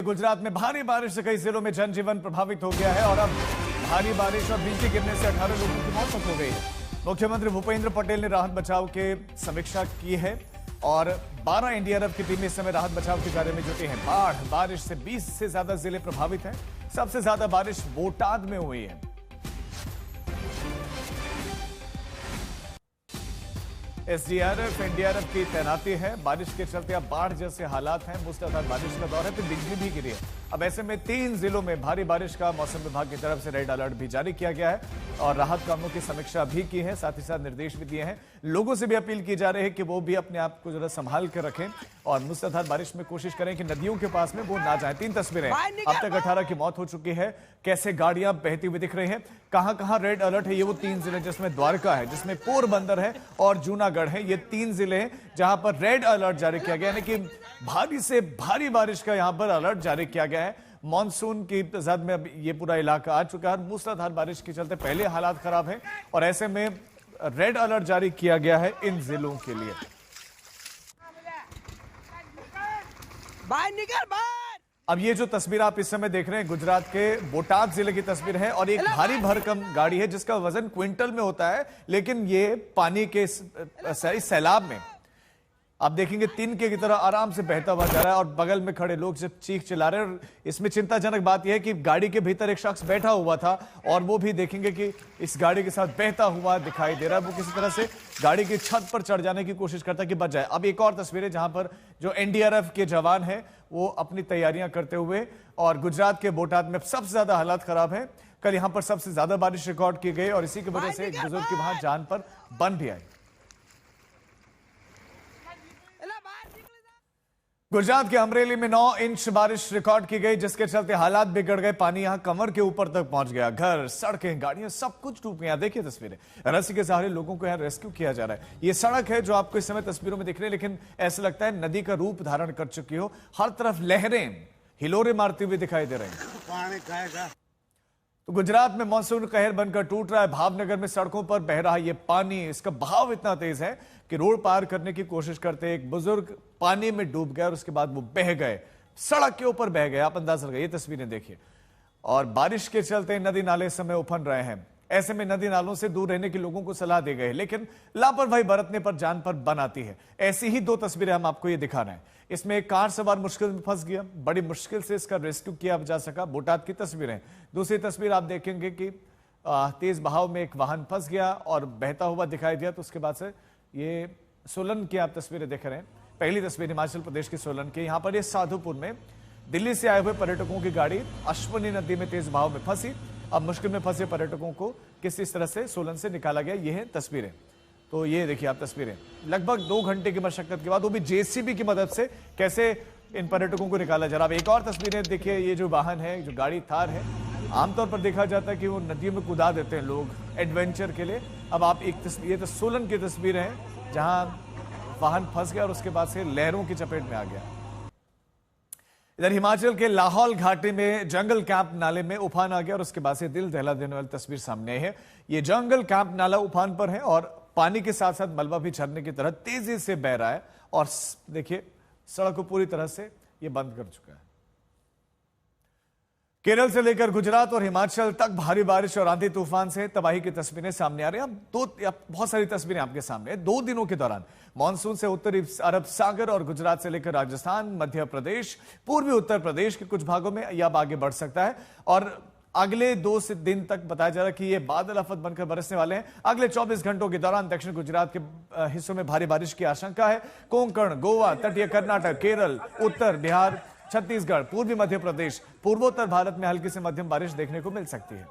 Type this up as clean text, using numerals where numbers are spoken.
गुजरात में भारी बारिश से कई जिलों में जनजीवन प्रभावित हो गया है और अब भारी बारिश और बिजली गिरने से 18 लोगों की मौत हो गई है। मुख्यमंत्री भूपेंद्र पटेल ने राहत बचाव के समीक्षा की है और 12 एनडीआरएफ की टीमें इस समय राहत बचाव के कार्य में जुटी है। बाढ़ बारिश से 20 से ज्यादा जिले प्रभावित हैं। सबसे ज्यादा बारिश बोटाद में हुई है। एसडीआरएफ एनडीआरएफ की तैनाती है। बारिश के चलते अब बाढ़ जैसे हालात हैं। मूसलाधार बारिश का दौर है तो बिजली भी गिरी है। अब ऐसे में 3 जिलों में भारी बारिश का मौसम विभाग की तरफ से रेड अलर्ट भी जारी किया गया है और राहत कामों की समीक्षा भी की है। साथ ही साथ निर्देश भी दिए हैं। लोगों से भी अपील की जा रही है कि वो भी अपने आप को जरा संभाल कर रखें और मूसलाधार बारिश में कोशिश करें कि नदियों के पास में वो ना जाए। 3 तस्वीरें अब तक 18 की मौत हो चुकी है। कैसे गाड़ियां बहती हुई दिख रही हैं। कहां रेड अलर्ट है। ये वो 3 जिले जिसमें द्वारका है, जिसमें पोरबंदर है और जूनागढ़ है। ये 3 जिले हैं जहां पर रेड अलर्ट जारी किया गया है, यानी कि भारी से भारी बारिश का यहां पर अलर्ट जारी किया गया है। मॉनसून की जद में अब ये पूरा इलाका आ चुका है। मूसलाधार बारिश के चलते पहले हालात खराब हैं और ऐसे में रेड अलर्ट जारी किया गया है इन जिलों के लिए। अब ये जो तस्वीर आप इस समय देख रहे हैं गुजरात के बोटाद जिले की तस्वीर है और एक भारी भरकम गाड़ी है जिसका वजन क्विंटल में होता है, लेकिन ये पानी के सैलाब में आप देखेंगे तिनके की तरह आराम से बहता हुआ जा रहा है और बगल में खड़े लोग जब चीख चिल्ला रहे हैं। और इसमें चिंताजनक बात यह है कि गाड़ी के भीतर एक शख्स बैठा हुआ था और वो भी देखेंगे कि इस गाड़ी के साथ बहता हुआ दिखाई दे रहा है। वो किसी तरह से गाड़ी की छत पर चढ़ जाने की कोशिश करता है कि बच जाए। अब एक और तस्वीर है जहां पर जो एनडीआरएफ के जवान हैं वो अपनी तैयारियां करते हुए, और गुजरात के बोटाद में सबसे ज्यादा हालात खराब है। कल यहां पर सबसे ज्यादा बारिश रिकॉर्ड की गई और इसी की वजह से एक बुजुर्ग की वहां जान पर बन भी आई। गुजरात के अमरेली में 9 इंच बारिश रिकॉर्ड की गई, जिसके चलते हालात बिगड़ गए। पानी यहां कमर के ऊपर तक पहुंच गया। घर, सड़कें, गाड़ियां सब कुछ डूब गया। देखिए तस्वीरें, रस्सी के सहारे लोगों को यहां रेस्क्यू किया जा रहा है। ये सड़क है जो आपको इस समय तस्वीरों में दिख रही है, लेकिन ऐसा लगता है नदी का रूप धारण कर चुकी हो। हर तरफ लहरें हिलोरे मारती हुई दिखाई दे रही हैं। तो गुजरात में मानसून कहर बनकर टूट रहा है। भावनगर में सड़कों पर बह रहा ये पानी, इसका बहाव इतना तेज है कि रोड पार करने की कोशिश करते एक बुजुर्ग पानी में डूब गए और उसके बाद वो बह गए, सड़क के ऊपर बह गए। आप अंदाजा लगाइए, ये तस्वीरें देखिए। और बारिश के चलते नदी नाले इस समय उफन रहे हैं। ऐसे में नदी नालों से दूर रहने की लोगों को सलाह दी गई, लेकिन लापरवाही बरतने पर जान पर बन आती है। ऐसी ही 2 तस्वीरें हम आपको ये दिखा रहे हैं। इसमें एक कार सवार मुश्किल में फंस गया, बड़ी मुश्किल से इसका रेस्क्यू किया जा सका। बोटाद की तस्वीरें। दूसरी तस्वीर आप देखेंगे कि तेज बहाव में एक वाहन फंस गया और बहता हुआ दिखाई दिया। तो उसके बाद से ये सोलन की आप तस्वीरें देख रहे हैं। पहली तस्वीर हिमाचल प्रदेश के सोलन की। यहां पर ये साधुपुर में दिल्ली से आए हुए पर्यटकों की गाड़ी अश्वनी नदी में तेज बहाव में फंसी। अब मुश्किल में फंसे पर्यटकों को किस तरह से सोलन से निकाला गया, ये है तस्वीरें। तो ये देखिए आप तस्वीरें, लगभग 2 घंटे की मशक्कत के बाद वो भी जेसीबी की मदद से कैसे इन पर्यटकों को निकाला जा रहा है। अब एक और तस्वीरें देखिए, ये जो वाहन है, जो गाड़ी थार है, आमतौर पर देखा जाता है कि वो नदियों में कूदा देते हैं लोग एडवेंचर के लिए। अब आप एक तस्वीर, ये तो सोलन की तस्वीर है जहां वाहन फंस गया और उसके बाद से लहरों की चपेट में आ गया। इधर हिमाचल के लाहौल घाटी में जंगल कैंप नाले में उफान आ गया और उसके बाद से दिल दहला देने वाली तस्वीर सामने आई है। ये जंगल कैंप नाला उफान पर है और पानी के साथ साथ मलबा भी झरने की तरह तेजी से बह रहा है और देखिए सड़क को पूरी तरह से ये बंद कर चुका है। केरल से लेकर गुजरात और हिमाचल तक भारी बारिश और आंधी तूफान से तबाही की तस्वीरें सामने आ रही हैं। बहुत सारी तस्वीरें आपके सामने। 2 दिनों के दौरान मानसून से उत्तरी अरब सागर और गुजरात से लेकर राजस्थान, मध्य प्रदेश, पूर्वी उत्तर प्रदेश के कुछ भागों में यह अब आगे बढ़ सकता है और अगले 2 दिन तक बताया जा रहा है कि ये बादल आफत बनकर बरसने वाले हैं। अगले 24 घंटों के दौरान दक्षिण गुजरात के हिस्सों में भारी बारिश की आशंका है। कोंकण, गोवा, तटीय कर्नाटक, केरल, उत्तर बिहार, छत्तीसगढ़, पूर्वी मध्य प्रदेश, पूर्वोत्तर भारत में हल्की से मध्यम बारिश देखने को मिल सकती है।